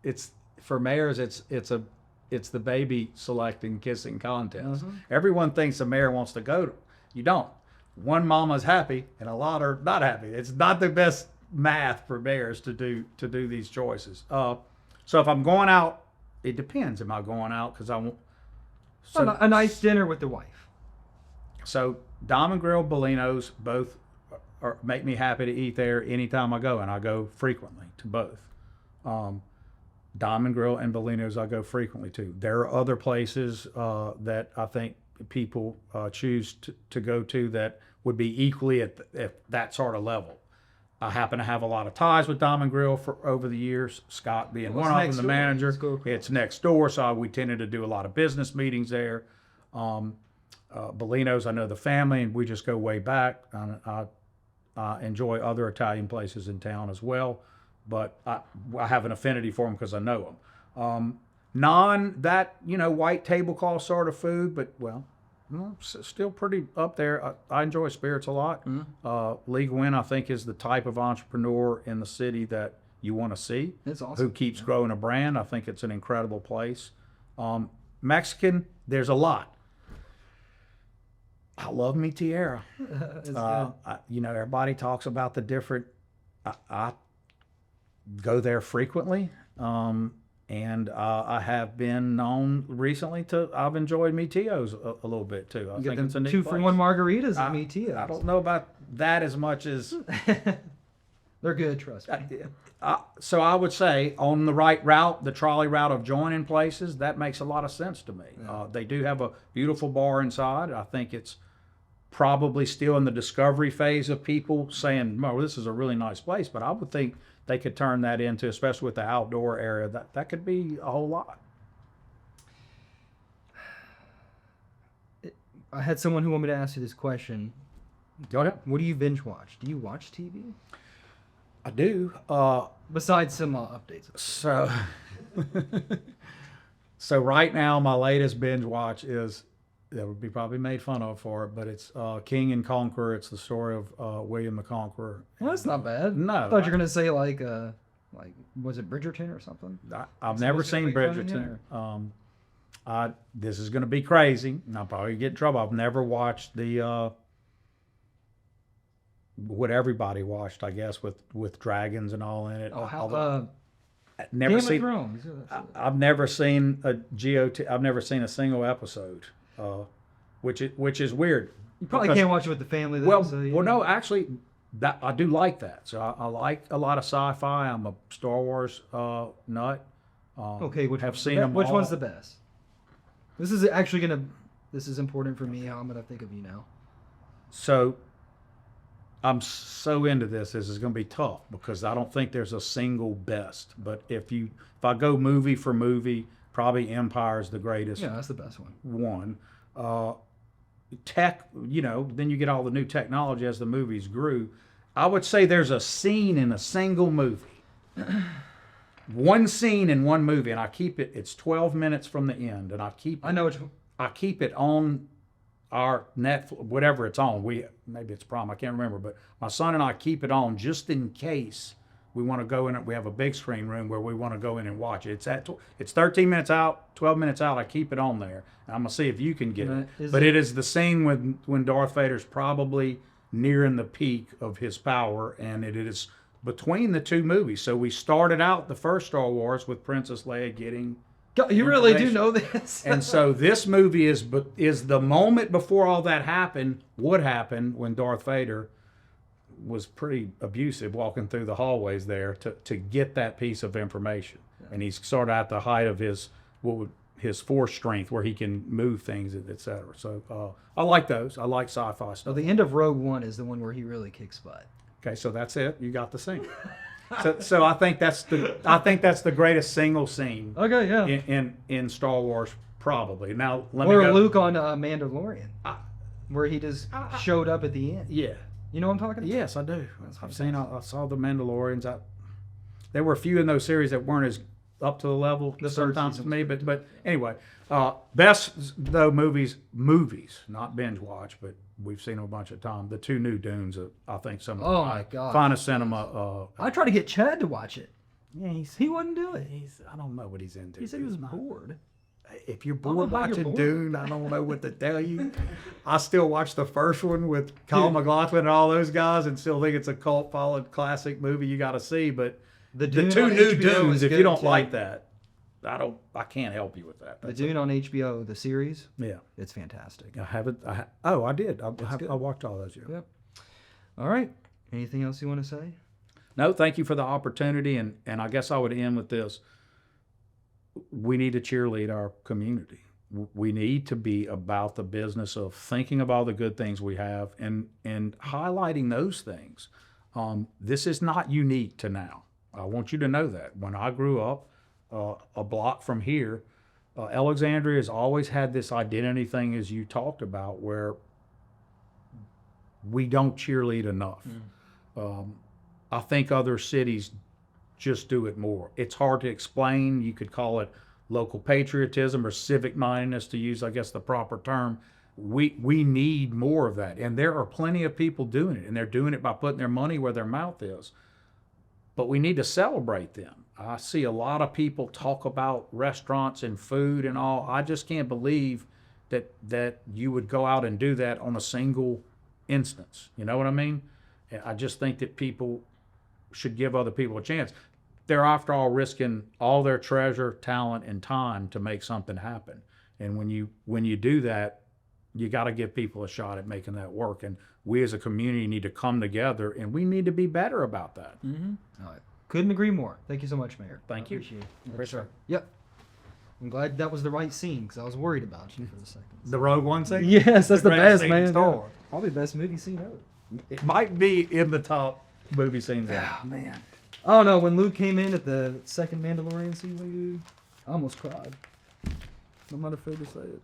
it's for mayors. It's the baby selecting kissing contest. Everyone thinks the mayor wants to go to. You don't. One mama's happy and a lot are not happy. It's not the best math for mayors to do these choices. So if I'm going out, it depends. Am I going out because I want A nice dinner with the wife. So Diamond Grill, Bellino's, both make me happy to eat there anytime I go, and I go frequently to both. Diamond Grill and Bellino's I go frequently to. There are other places that I think people choose to go to that would be equally at that sort of level. I happen to have a lot of ties with Diamond Grill for over the years, Scott being one of them, the manager. It's next door, so we tended to do a lot of business meetings there. Bellino's, I know the family, and we just go way back. I enjoy other Italian places in town as well, but I have an affinity for them because I know them. White tablecloth sort of food, but still pretty up there. I enjoy spirits a lot. Lee Gwynn, I think, is the type of entrepreneur in the city that you want to see. It's awesome. Who keeps growing a brand. I think it's an incredible place. Mexican, there's a lot. I love Mi Tierra. Everybody talks about the different. I go there frequently, and I have been known recently I've enjoyed Mi Tio's a little bit too. I think it's a neat 2-for-1 margaritas at Mi Tio's. I don't know about that as much as they're good. Trust me. So I would say on the right route, the trolley route of joining places, that makes a lot of sense to me. They do have a beautiful bar inside. I think it's probably still in the discovery phase of people saying, "Well, this is a really nice place," but I would think they could turn that into, especially with the outdoor area, that could be a whole lot. I had someone who wanted me to ask you this question. Go ahead. What do you binge watch? Do you watch TV? I do. Besides Cenla Updates. So, so right now, my latest binge watch is, that would be probably made fun of for it, but it's King and Conqueror. It's the story of William the Conqueror. Well, that's not bad. No. I thought you were going to say like, was it Bridgerton or something? I've never seen Bridgerton. This is going to be crazy, and I'll probably get in trouble. I've never watched the what everybody watched, I guess, with dragons and all in it. Oh, never Game seen. of Thrones. I've never seen a GOT. I've never seen a single episode, which is weird. You probably can't watch it with the family. Though, Well, so, well, no, actually, that I do like that. So I like a lot of sci-fi. I'm a Star Wars nut. Okay, which all. one's the best? This is actually this is important for me. How I'm gonna think of you now. So I'm so into this. This is going to be tough because I don't think there's a single best. But if I go movie for movie, probably Empire is the greatest. Yeah, that's the best one. Tech, then you get all the new technology as the movies grew. I would say there's a scene in a single movie. One scene in one movie, and I keep it. It's 12 minutes from the end, and I know which one. I keep it on our Netflix, whatever it's on. Maybe it's Prime, I can't remember, but my son and I keep it on just in case we want to go in it. We have a big screen room where we want to go in and watch it. It's 13 minutes out, 12 minutes out. I keep it on there. And I'm gonna see if you can get it. It is the scene when Darth Vader's probably nearing the peak of his power, and it is between the two movies. So we started out the first Star Wars with Princess Leia getting. You really do know this. And so this movie is the moment before all that happened, would happen when Darth Vader was pretty abusive walking through the hallways there to get that piece of information. Yeah. And he's sort of at the height of his force strength where he can move things, etc. So I like those. I like sci-fi stuff. Well, the end of Rogue One is the one where he really kicks butt. Okay, so that's it. You got the scene. So I think that's the greatest single scene. Okay, yeah. In Star Wars probably. Now or Luke on Mandalorian, where he just showed up at the end. Yeah, you know what I'm talking about? Yes, I do. I saw the Mandalorians. There were a few in those series that weren't as up to the level sometimes to me, but anyway, best though movies, not binge watch, but we've seen them a bunch of times. The two new Dunes, I think some of the finest cinema. I tried to get Chad to watch it. Yeah, he wouldn't do it. I don't know what he's into. He said he was bored. If you're bored watching Dune, I don't know what to tell you. I still watch the first one with Colin McLaughlin and all those guys, and still think it's a cult followed classic movie you got to see. But the two new Dunes, if you don't like that, I can't help you with that. The Dune on HBO, the series. Yeah, it's fantastic. I haven't. I did. I watched all those. Yep. All right. Anything else you want to say? No. Thank you for the opportunity, and I guess I would end with this. We need to cheerlead our community. We need to be about the business of thinking of all the good things we have and highlighting those things. This is not unique to now. I want you to know that. When I grew up, a block from here, Alexandria has always had this identity thing, as you talked about, where we don't cheerlead enough. I think other cities just do it more. It's hard to explain. You could call it local patriotism or civic mindedness, to use, I guess, the proper term. We need more of that. And there are plenty of people doing it, and they're doing it by putting their money where their mouth is. But we need to celebrate them. I see a lot of people talk about restaurants and food and all. I just can't believe that you would go out and do that on a single instance. You know what I mean? I just think that people should give other people a chance. They're, after all, risking all their treasure, talent, and time to make something happen. And when you do that, you got to give people a shot at making that work. And we as a community need to come together, and we need to be better about that. Mm-hmm. All right. Couldn't agree more. Thank you so much, Mayor. Thank you. Appreciate it. For sure. Yep. I'm glad that was the right scene, because I was worried about you for the second. The Rogue One scene? Yes, that's the best, man. Star Wars. Probably the best movie scene ever. It might be in the top movie scenes ever. Oh man. I don't know, when Luke came in at the second Mandalorian scene, I almost cried. I'm not afraid to say it.